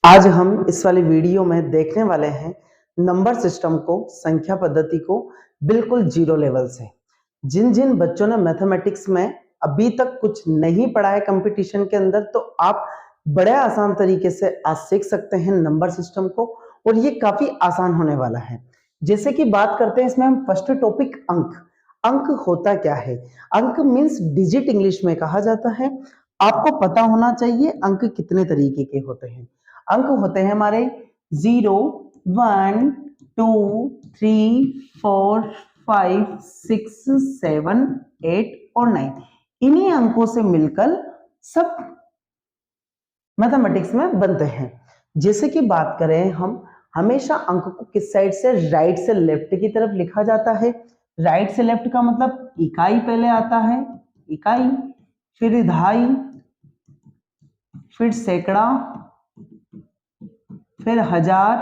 आज हम इस वाली वीडियो में देखने वाले हैं नंबर सिस्टम को, संख्या पद्धति को बिल्कुल जीरो लेवल से। जिन जिन बच्चों ने मैथमेटिक्स में अभी तक कुछ नहीं पढ़ा है कंपटीशन के अंदर, तो आप बड़े आसान तरीके से आज सीख सकते हैं नंबर सिस्टम को, और ये काफी आसान होने वाला है। जैसे कि बात करते हैं इसमें हम फर्स्ट टॉपिक अंक। अंक होता क्या है? अंक मीन्स डिजिट इंग्लिश में कहा जाता है। आपको पता होना चाहिए अंक कितने तरीके के होते हैं। अंक होते हैं हमारे 0, 1, 2, 3, 4, 5, 6, 7, 8 और 9। इन्हीं अंकों से मिलकर सब मैथमेटिक्स में बनते हैं। जैसे कि बात करें हम, हमेशा अंक को किस साइड से, राइट से लेफ्ट की तरफ लिखा जाता है। राइट से लेफ्ट का मतलब इकाई पहले आता है, इकाई, फिर दहाई, फिर सैकड़ा, फिर हजार,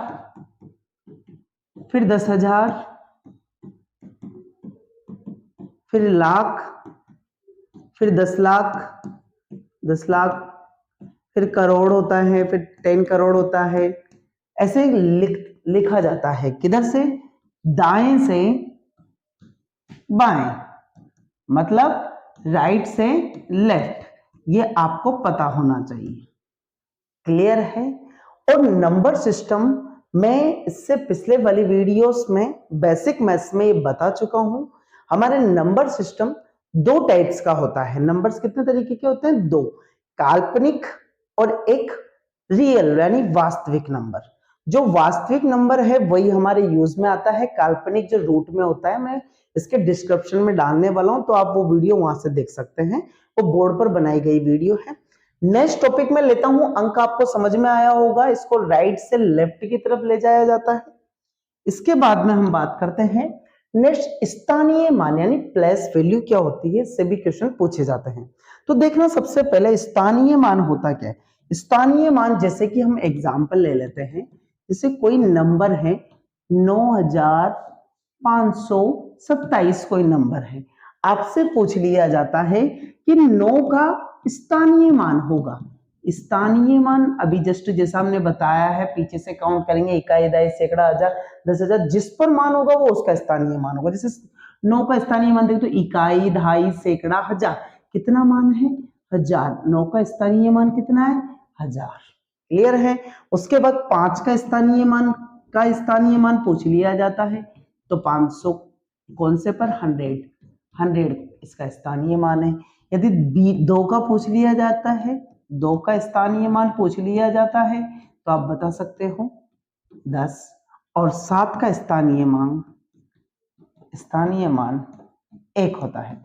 फिर 10,000, फिर लाख, फिर 10 लाख, 10 लाख, फिर करोड़ होता है, फिर 10 करोड़ होता है। ऐसे लिखा जाता है। किधर से? दाएं से बाएं, मतलब राइट से लेफ्ट। ये आपको पता होना चाहिए। क्लियर है? और नंबर सिस्टम मैं इससे पिछले वाली वीडियोस में बेसिक मैथ्स में ये बता चुका हूं। हमारे नंबर सिस्टम दो टाइप्स का होता है। नंबर्स कितने तरीके के होते हैं? दो, काल्पनिक और एक रियल यानी वास्तविक नंबर। जो वास्तविक नंबर है वही हमारे यूज में आता है। काल्पनिक जो रूट में होता है, मैं इसके डिस्क्रिप्शन में डालने वाला हूं, तो आप वो वीडियो वहां से देख सकते हैं। वो बोर्ड पर बनाई गई वीडियो है। नेक्स्ट टॉपिक में लेता हूं अंक। आपको समझ में आया होगा, इसको राइट से लेफ्ट की तरफ ले जाया जाता है। इसके बाद में हम बात करते हैं नेक्स्ट, स्थानीय मान यानी प्लेस वैल्यू क्या होती है, इससे भी क्वेश्चन पूछे जाते हैं। तो देखना, सबसे पहले स्थानीय मान होता क्या है। स्थानीय मान, जैसे कि हम एग्जांपल ले लेते हैं, जैसे कोई नंबर है 9,527 कोई नंबर है। आपसे पूछ लिया जाता है कि 9 का स्थानीय मान होगा। स्थानीय मान अभी जस्ट जैसा हमने बताया है, पीछे से काउंट करेंगे, इकाई, दहाई, सैकड़ा, हजार, 10,000, जिस पर मान होगा वो उसका स्थानीय मान होगा। जैसे 9 का स्थानीय मान देखो तो इकाई, दहाई, सैकड़ा, हजार, कितना मान है? 1000। 9 का स्थानीय मान कितना है? 1000। क्लियर है? उसके बाद 5 का स्थानीय मान पूछ लिया जाता है, तो 500 कौन से पर? 100 इसका स्थानीय मान है। यदि 2 का पूछ लिया जाता है, 2 का स्थानीय मान पूछ लिया जाता है, तो आप बता सकते हो 10। और 7 का स्थानीय मान 1 होता है।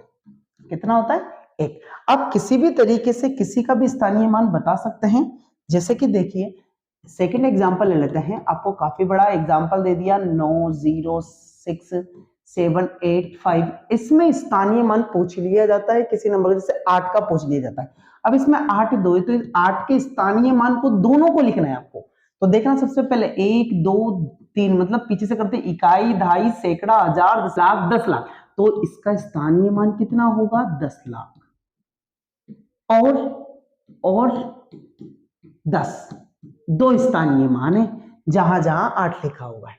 कितना होता है? 1। आप किसी भी तरीके से किसी का भी स्थानीय मान बता सकते हैं। जैसे कि देखिए, सेकंड एग्जांपल ले लेते हैं। आपको काफी बड़ा एग्जांपल दे दिया, 9, 0, 6, 7, 8, 5। इसमें स्थानीय मान पूछ लिया जाता है किसी नंबर, जैसे 8 का पूछ लिया जाता है। अब इसमें 8 2 है, तो 8 के स्थानीय मान को दोनों को लिखना है आपको। तो देखना, सबसे पहले 1, 2, 3, मतलब पीछे से करते इकाई, दहाई, सैकड़ा, हजार, 10 लाख, 10 लाख। तो इसका स्थानीय मान कितना होगा? 10 लाख। और 10, दो स्थानीय मान है जहां जहां 8 लिखा हुआ है।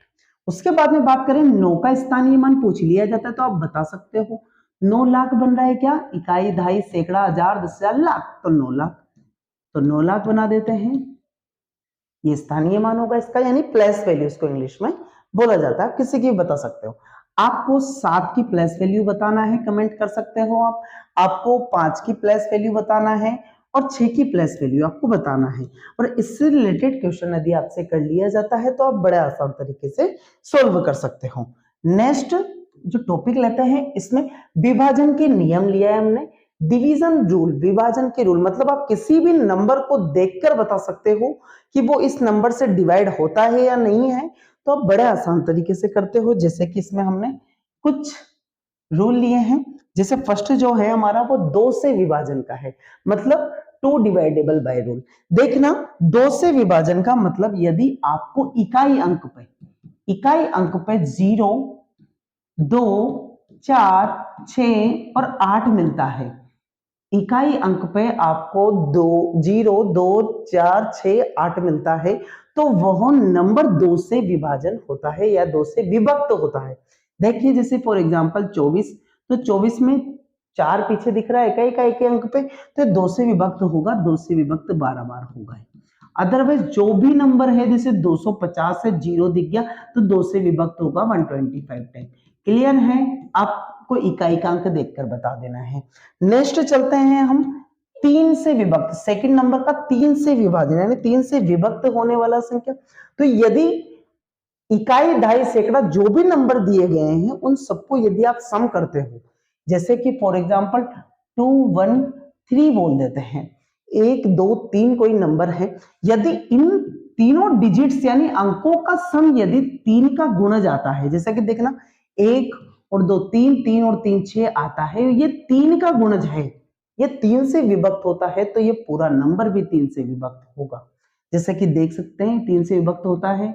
उसके बाद में बात करें, 9 का स्थानीय मान पूछ लिया जाता है, तो आप बता सकते हो 9 लाख बन रहा है क्या? इकाई, दहाई, सैकड़ा, हजार, 10,000, लाख, तो 9 लाख। तो 9 लाख बना देते हैं। ये स्थानीय मान होगा इसका, यानी प्लेस वैल्यू इसको इंग्लिश में बोला जाता है। आप किसी की भी बता सकते हो। आपको 7 की प्लेस वैल्यू बताना है, कमेंट कर सकते हो आप। आपको 5 की प्लेस वैल्यू बताना है, और 6 की प्लेस वैल्यू आपको बताना है। और इससे रिलेटेड क्वेश्चन यदि आपसे कर लिया जाता है, तो आप बड़े आसान तरीके से सोल्व कर सकते हो। नेक्स्ट जो टॉपिक लेते हैं, इसमें विभाजन के नियम लिया है हमने। डिवीजन रूल, विभाजन के रूल, मतलब आप किसी भी नंबर को देखकर बता सकते हो कि वो इस नंबर से डिवाइड होता है या नहीं है। तो आप बड़े आसान तरीके से करते हो। जैसे कि इसमें हमने कुछ रूल लिए हैं। जैसे फर्स्ट जो है हमारा, वो 2 से विभाजन का है, मतलब 2 डिवाइडेबल बाय रूल। देखना, 2 से विभाजन का मतलब, यदि आपको इकाई अंक पे 0, 2, 4, 6 और 8 मिलता है, इकाई अंक पे आपको 2 0 2 4 6 8 मिलता है तो वह नंबर 2 से विभाजन होता है या 2 से विभक्त होता है। देखिए जैसे फॉर एग्जांपल 24, तो 24 में 4 पीछे दिख रहा है इकाई के अंक पे, तो 2 से विभक्त होगा, 2 से विभक्त 12 बार होगा। अदरवाइज जो भी नंबर है जैसे 250 से 0 दिख गया तो 2 से विभक्त होगा 125 टाइम। क्लियर है? आपको इकाई का अंक देखकर बता देना है। नेक्स्ट चलते हैं हम 3 से विभक्त, सेकंड नंबर का 3 से विभाजन यानी 3 से विभक्त होने वाला संख्या। तो यदि इकाई, दहाई, सैकड़ा जो भी नंबर दिए गए हैं उन सबको यदि आप सम करते हो, जैसे कि फॉर एग्जांपल 2 1 3 बोल देते हैं, 1 2 3 कोई नंबर है, यदि इन तीनों डिजिट्स यानी अंकों का सम यदि 3 का गुणज आता है, जैसा कि देखना 1 और 2 3, 3 और 3 6 आता है, ये 3 का गुणज है, ये 3 से विभक्त होता है तो ये पूरा नंबर भी 3 से विभक्त होगा। जैसे कि देख सकते हैं 3 से विभक्त होता है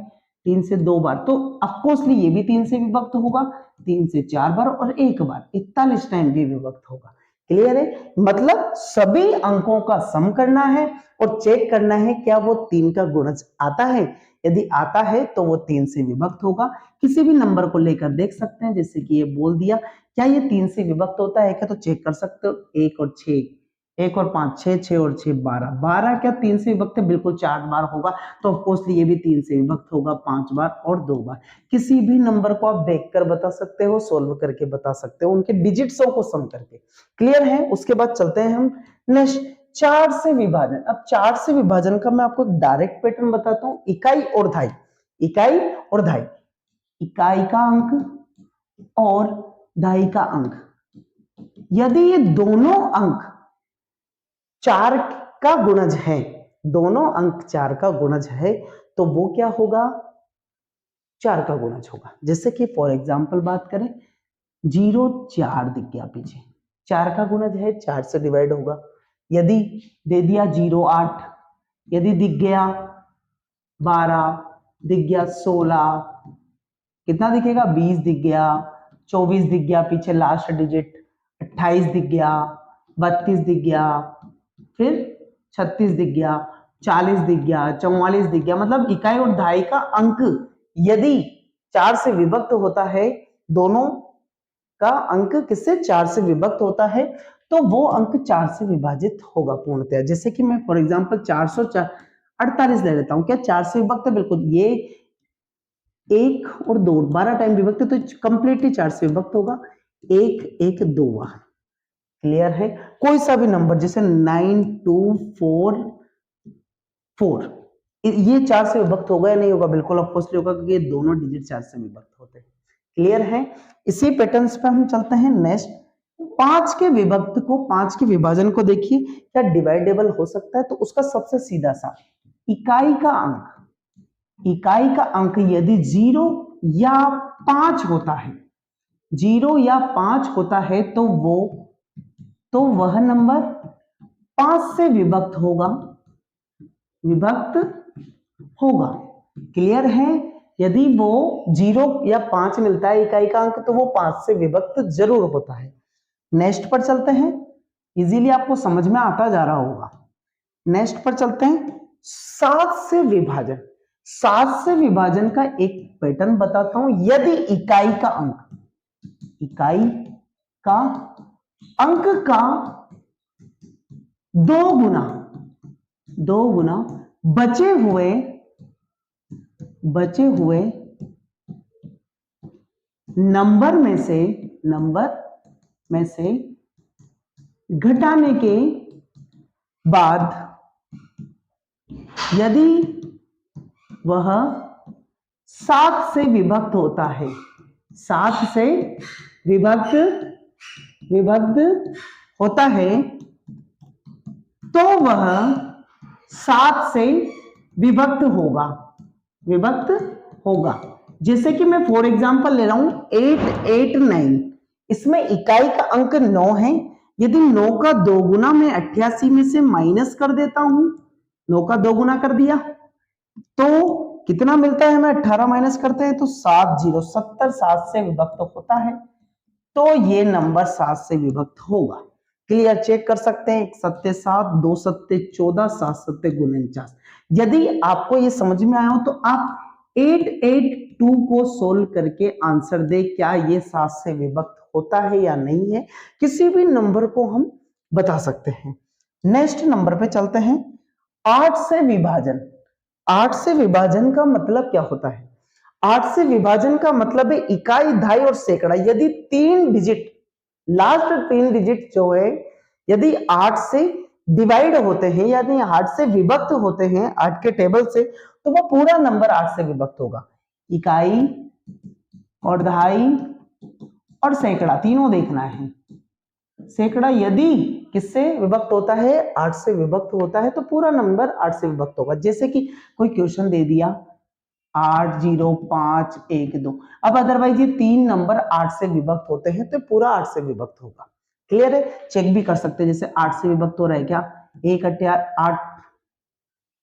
3 से 2 बार, तो ऑफकोर्सली ये भी 3 से विभक्त होगा 3 से 4 बार और 1 बार, 41 टाइम भी विभक्त होगा। क्लियर है? मतलब सभी अंकों का सम करना है और चेक करना है क्या वो 3 का गुणज आता है। यदि आता है तो वो 3 से विभक्त होगा। किसी भी नंबर को लेकर देख सकते हैं, जैसे कि ये बोल दिया क्या ये 3 से विभक्त होता है क्या, तो चेक कर सकते हो। 1 और 6, 1 और 5 6, 6 और 6 12, 12 क्या 3 से विभक्त है? बिल्कुल 4 बार होगा, तो ऑफकोर्सली ये भी 3 से विभक्त होगा 5 बार और 2 बार। किसी भी नंबर को आप देखकर बता सकते हो, सोल्व करके बता सकते हो, उनके डिजिट्सों को सम करके। क्लियर है? उसके बाद चलते हैं हम नेक्स्ट 4 से विभाजन। अब 4 से विभाजन का मैं आपको एक डायरेक्ट पैटर्न बताता हूं, इकाई और दहाई, इकाई और दहाई, इकाई का अंक और दहाई का अंक, यदि ये दोनों अंक 4 का गुणज है, दोनों अंक 4 का गुणज है तो वो क्या होगा? 4 का गुणज होगा। जैसे कि फॉर एग्जांपल बात करें 0 4 दिख गया पीछे, 4 का गुणज है 4 से डिवाइड होगा। यदि दे दिया 0 8, यदि दिख गया 12, दिख गया 16, कितना दिखेगा? 20 दिख गया, 24 दिख गया पीछे लास्ट डिजिट, 28 दिख गया, 32 दिख गया, फिर 36 दिख गया, 40 दिख गया, 44 दिख गया। मतलब इकाई और दहाई का अंक यदि 4 से विभक्त होता है, दोनों का अंक किससे? 4 से विभक्त होता है, तो वो अंक 4 से विभाजित होगा पूर्णतया। जैसे कि मैं फॉर एग्जांपल 448 ले लेता हूं, क्या 4 से विभक्त है? बिल्कुल। ये 1 और 2 12 टाइम विभक्त है तो कंप्लीटली 4 से विभक्त होगा। 1 1 2 बार। क्लियर है? कोई सा भी नंबर जैसे 9 2 4 4, ये 4 से विभक्त होगा या नहीं होगा? बिल्कुल ऑफकोर्सली होगा क्योंकि ये दोनों डिजिट 4 से विभक्त होते हैं। क्लियर है? इसी पैटर्न्स पे हम चलते हैं नेक्स्ट 5 के विभक्त को, 5 के विभाजन को देखिए क्या डिवाइडेबल हो सकता है? तो उसका सबसे सीधा सा इकाई का अंक, इकाई का अंक यदि 0 या 5 होता है, 0 या 5 होता है तो वह नंबर 5 से विभक्त होगा, विभक्त होगा। क्लियर है? यदि वो 0 या 5 मिलता है इकाई का अंक तो वो 5 से विभक्त जरूर होता है। नेक्स्ट पर चलते हैं, इजीली आपको समझ में आता जा रहा होगा। नेक्स्ट पर चलते हैं 7 से विभाजन। 7 से विभाजन का एक पैटर्न बताता हूं। यदि इकाई का अंक, इकाई का अंक का 2 गुना बचे हुए नंबर में से घटाने के बाद यदि वह 7 से विभक्त होता है, 7 से विभक्त होता है तो वह 7 से विभक्त होगा। जैसे कि मैं फॉर एग्जांपल ले रहा हूं 8 8 9, इसमें इकाई का अंक 9 है। यदि 9 का 2 गुना मैं 88 में से माइनस कर देता हूं, 9 का 2 गुना कर दिया तो कितना मिलता है? हमें 18 माइनस करते हैं तो 7 0 70, 7 से विभक्त होता है तो ये नंबर 7 से विभक्त होगा। क्लियर, चेक कर सकते हैं। 1 सत्ते 7, 2 सत्ते 14, 7 सत्ते 49। यदि आपको ये समझ में आया हो तो आप 882 को सोल्व करके आंसर दे, क्या ये 7 से विभक्त होता है या नहीं है। किसी भी नंबर को हम बता सकते हैं। नेक्स्ट नंबर पे चलते हैं। 8 से विभाजन। 8 से विभाजन का मतलब क्या होता है? 8 से विभाजन का मतलब है इकाई, दहाई और सैकड़ा। यदि 3 डिजिट, लास्ट 3 डिजिट जो है, यदि 8 से डिवाइड होते हैं, यानी 8 से विभक्त होते हैं 8 के टेबल से, तो वो पूरा नंबर 8 से विभक्त होगा। इकाई और दहाई और सैकड़ा तीनों देखना है। सैकड़ा यदि किससे विभक्त होता है? 8 से विभक्त होता है, तो पूरा नंबर 8 से विभक्त होगा। जैसे कि कोई क्वेश्चन दे दिया 8 0 5 1 2, अब अदरवाइज ये 3 नंबर 8 से विभक्त होते हैं तो पूरा 8 से विभक्त होगा। क्लियर है? चेक भी कर सकते हैं, जैसे 8 से विभक्त हो रहा है क्या? 1 8 8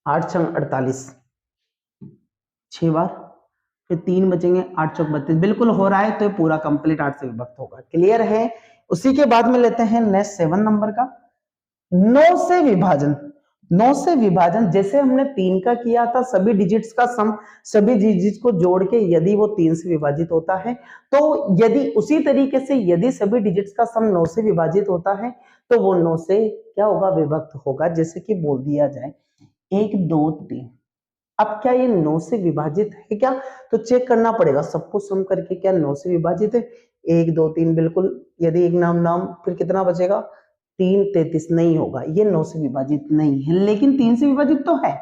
8 6 48, 6 बार, फिर 3 बचेंगे, 8 चौक 32, बिल्कुल हो रहा है, तो ये पूरा कंप्लीट 8 से विभक्त होगा। क्लियर है? उसी के बाद में लेते हैं नेक्स्ट 7 नंबर का, 9 से विभाजन। 9 से विभाजन जैसे हमने 3 का किया था, सभी डिजिट्स का सम, सभी डिजिट्स को जोड़ के यदि वो 3 से विभाजित होता है, तो यदि उसी तरीके से यदि सभी डिजिट्स का सम 9 से विभाजित होता है, तो वो 9 से क्या होगा? विभक्त होगा। जैसे कि बोल दिया जाए 1 2 3, अब क्या ये 9 से विभाजित है क्या? तो चेक करना पड़ेगा सबको सम करके, क्या 9 से विभाजित है? 1 2 3 बिल्कुल, यदि एक नाम नाम, फिर कितना बचेगा? 3 33, नहीं होगा, ये 9 से विभाजित नहीं है, लेकिन 3 से विभाजित तो है।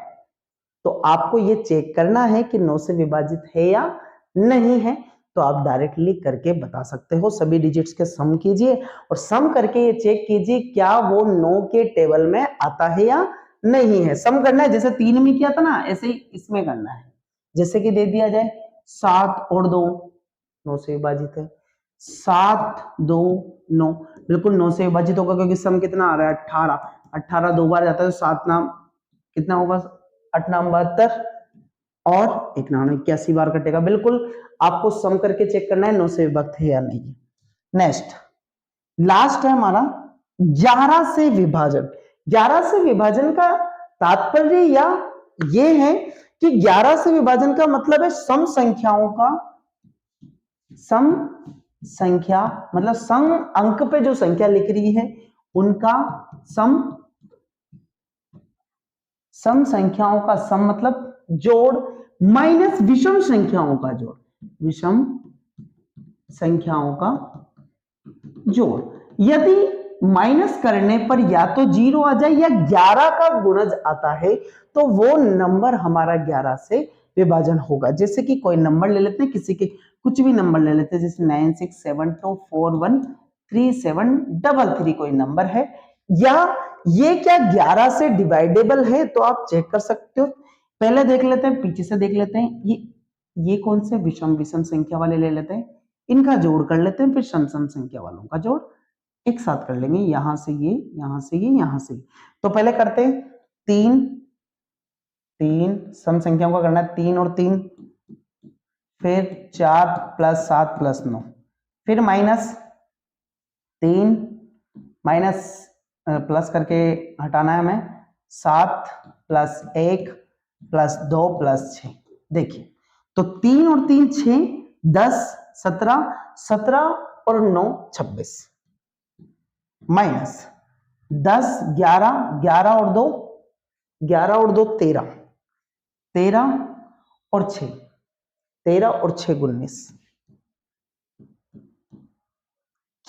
तो आपको ये चेक करना है कि 9 से विभाजित है या नहीं है, तो आप डायरेक्टली करके बता सकते हो। सभी डिजिट्स के सम कीजिए और सम करके ये चेक कीजिए क्या वो 9 के टेबल में आता है या नहीं है। सम करना है, जैसे 3 में किया था ना, ऐसे ही इसमें करना है। जैसे कि दे दिया जाए 7 और 2 9 से विभाजित है, 7 2 9, बिल्कुल 9 से विभाजित होगा, क्योंकि सम कितना आ रहा है? 18। 18 दो बार जाता है तो 7 नाम कितना होगा? 8 नाम 72 और 1 नाम 81 बार कटेगा। बिल्कुल आपको सम करके चेक करना है 9 से विभक्त है या नहीं। नेक्स्ट लास्ट है हमारा 11 से विभाजन। 11 से विभाजन का तात्पर्य या ये है कि 11 से विभाजन का मतलब है सम संख्याओं का, सम संख्या मतलब सम अंक पे जो संख्या लिख रही है उनका सम, सम संख्याओं का सम मतलब जोड़, माइनस विषम संख्याओं का जोड़, विषम संख्याओं का जोड़। यदि माइनस करने पर या तो 0 आ जाए या 11 का गुणज आता है, तो वो नंबर हमारा 11 से विभाजन होगा। जैसे कि कोई नंबर ले लेते हैं, किसी के कुछ भी नंबर ले लेते हैं, जैसे 9672413733 कोई नंबर है, या ये क्या 11 से डिवाइडेबल है, तो आप चेक कर सकते हो। पहले देख लेते हैं, पीछे से देख लेते हैं, ये कौन से विषम विषम संख्या वाले ले लेते हैं, इनका जोड़ कर लेते हैं, फिर सम सम संख्या वालों का जोड़ एक साथ कर लेंगे। यहां से ये, यहां से ये, यहां से ये। तो पहले करते हैं 3 3, सम संख्याओं का करना है 3 और 3, फिर 4 + 7 + 9, फिर -3 माइनस प्लस करके हटाना है हमें, 7 + 1 + 2 + 6। देखिए तो 3 और 3 6, 10 17, 17 और 9 26, माइनस 10 11, 11 और 2 11 और 2 13, 13 और 6 13 और 6 19।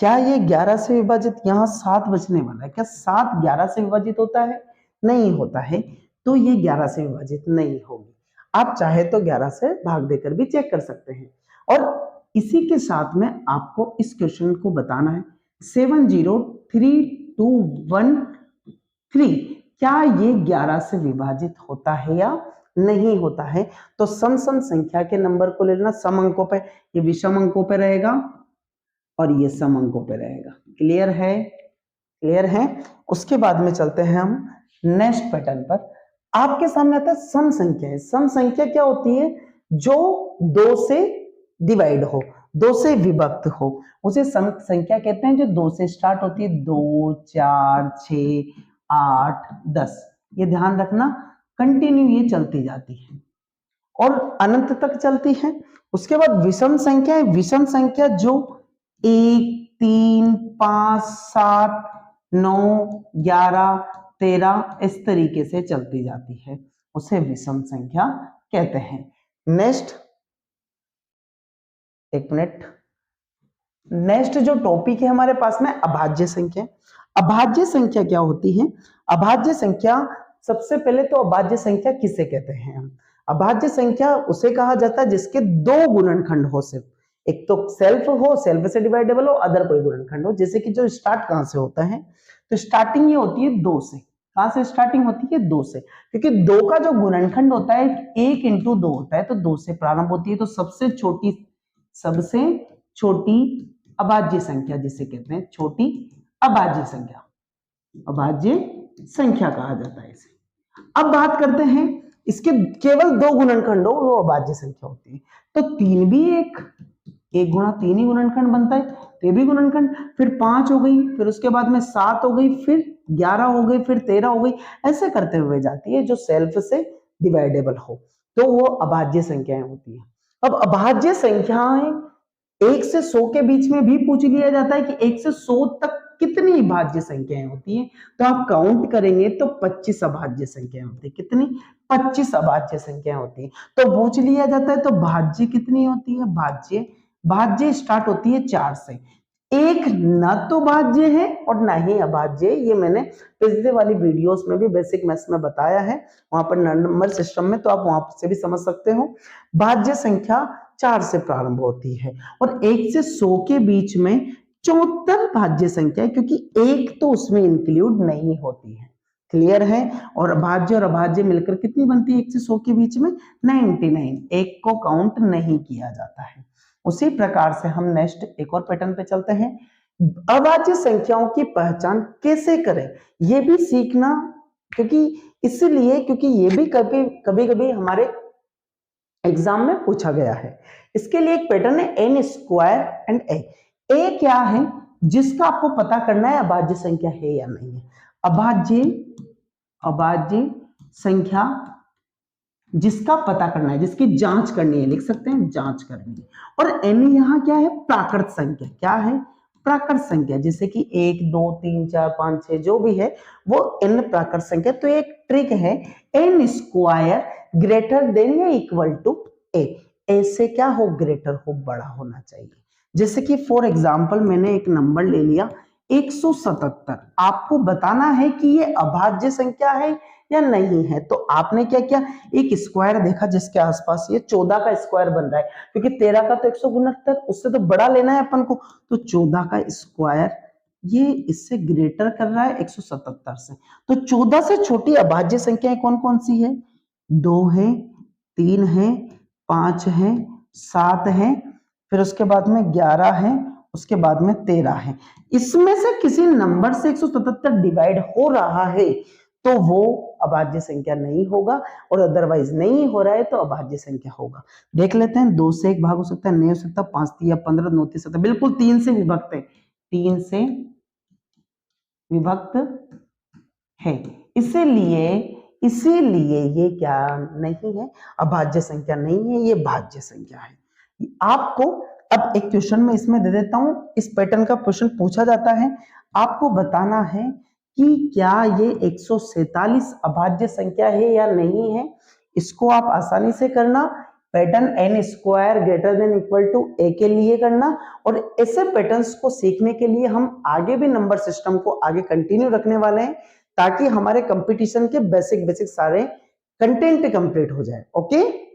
क्या ये 11 से विभाजित, यहां 7 बचने वाला है, क्या 7 11 से विभाजित होता है? नहीं होता है, तो ये 11 से विभाजित नहीं होगी। आप चाहे तो 11 से भाग देकर भी चेक कर सकते हैं। और इसी के साथ में आपको इस क्वेश्चन को बताना है 7032113, क्या ये 11 से विभाजित होता है या नहीं होता है? तो सम सम संख्या के नंबर को लेना, सम अंकों पे, ये विषम अंकों पे रहेगा और ये सम अंकों पे रहेगा। क्लियर है? क्लियर है। उसके बाद में चलते हैं हम नेक्स्ट पैटर्न पर। आपके सामने आता है सम संख्या। सम संख्या क्या होती है? जो 2 से डिवाइड हो, 2 से विभक्त हो उसे संख्या कहते हैं जो 2 से स्टार्ट होती है। 2, 4, 6, 8, 10, ये ध्यान रखना, कंटिन्यू ये चलती जाती है और अनंत तक चलती है। उसके बाद विषम संख्या है, विषम संख्या जो 1, 3, 5, 7, 9, 11, 13 इस तरीके से चलती जाती है, उसे विषम संख्या कहते हैं। नेक्स्ट, एक मिनट, नेक्स्ट जो टॉपिक है हमारे पास में अभाज्य संख्या। अभाज्य संख्या क्या होती है? अभाज्य संख्या, सबसे पहले तो अभाज्य संख्या किसे कहते हैं हम? अभाज्य संख्या उसे कहा जाता है जिसके 2 गुणनखंड हो, सिर्फ एक तो सेल्फ हो, सेल्फ से डिवाइडेबल हो, अदर कोई गुणनखंड हो। जैसे कि जो स्टार्ट कहां से होता है, तो स्टार्टिंग ये होती है 2 से। कहां से स्टार्टिंग होती है? 2 से, क्योंकि 2 का जो गुणनखंड होता है 1 इंटू 2 होता है, तो 2 से प्रारंभ होती है। तो सबसे छोटी अभाज्य संख्या जिसे कहते हैं छोटी अभाज्य संख्या, अभाज्य संख्या कहा जाता है इसे। अब बात करते हैं इसके केवल 2 गुणनखंड हो वो अभाज्य संख्या होती है। तो 3 भी एक गुणा 3 ही गुणनखंड बनता है, तो ये भी गुणनखंड। फिर 5 हो गई, फिर उसके बाद में 7 हो गई, फिर 11 हो गई, फिर 13 हो गई, ऐसे करते हुए जाती है जो सेल्फ से डिवाइडेबल हो, तो वो अभाज्य संख्याएं होती है। अब अभाज्य संख्याएं 1 से 100 के बीच में भी पूछ लिया जाता है कि 1 से 100 तक कितनी भाज्य संख्याएं होती हैं, तो आप काउंट करेंगे तो 25 अभाज्य संख्याएं होती है। कितनी? 25 अभाज्य संख्याएं होती है। तो पूछ लिया जाता है तो भाज्य कितनी होती है? भाज्य स्टार्ट होती है 4 से। एक न तो भाज्य है और ना ही अभाज्य, ये मैंने पिछले वाली वीडियोस में भी बेसिक मैथ्स में बताया है, वहां पर नंबर सिस्टम में, तो आप वहां से भी समझ सकते हो। भाज्य संख्या 4 से प्रारंभ होती है और 1 से 100 के बीच में 74 भाज्य संख्या है, क्योंकि एक तो उसमें इंक्लूड नहीं होती है। क्लियर है? और भाज्य और अभाज्य मिलकर कितनी बनती है 1 से 100 के बीच में? 99, एक को काउंट नहीं किया जाता है। उसी प्रकार से हम नेक्स्ट एक और पैटर्न पे चलते हैं। अभाज्य संख्याओं की पहचान कैसे करें ये भी सीखना, क्योंकि ये भी कभी कभी हमारे एग्जाम में पूछा गया है। इसके लिए एक पैटर्न है n स्क्वायर एंड ए क्या है जिसका आपको पता करना है अभाज्य संख्या है या नहीं है। अभाज्य संख्या जिसका पता करना है, जिसकी जांच करनी है, लिख सकते हैं जांच करनी है। और n यहाँ क्या है? प्राकृत संख्या। क्या है? प्राकृत संख्या, जैसे कि 1, 2, 3, 4, 5, 6 जो भी है वो n प्राकृत संख्या। तो एक ट्रिक है, n स्क्वायर ग्रेटर देन या इक्वल टू a। ऐसे क्या हो? ग्रेटर हो, बड़ा होना चाहिए। जैसे कि फॉर एग्जाम्पल मैंने एक नंबर ले लिया 177, आपको बताना है कि ये अभाज्य संख्या है या नहीं है। तो आपने क्या किया? एक स्क्वायर देखा जिसके आसपास ये 14 का स्क्वायर बन रहा है, क्योंकि 13 का तो 169, उससे तो बड़ा लेना है अपन को। तो 14 का स्क्वायर ये इससे ग्रेटर कर रहा है 177 से। तो 14 से छोटी अभाज्य संख्याएं कौन कौन सी है? 2 है, 3 है, 5 है, 7 है, फिर उसके बाद में 11 है, उसके बाद में 13 है। इसमें से किसी नंबर से 177 डिवाइड हो रहा है तो वो अभाज्य संख्या नहीं होगा, और अदरवाइज नहीं हो रहा है तो अभाज्य संख्या होगा। देख लेते हैं, 2 से 1 भाग हो सकता है, नहीं हो सकता, 5 3 15, 9 3 17, बिल्कुल 3 से विभक्त है, 3 से विभक्त है। इसीलिए ये क्या नहीं है? अभाज्य संख्या नहीं है, ये भाज्य संख्या है। आपको अब एक क्वेश्चन में इसमें दे देता हूं, इस पैटर्न का क्वेश्चन पूछा जाता है, आपको बताना है कि क्या ये 147 अभाज्य संख्या है या नहीं है। इसको आप आसानी से करना, pattern n square greater than equal to a के लिए करना। और ऐसे पैटर्न्स को सीखने के लिए हम आगे भी नंबर सिस्टम को आगे कंटिन्यू रखने वाले हैं, ताकि हमारे कंपटीशन के बेसिक सारे कंटेंट कंप्लीट हो जाए। ओके।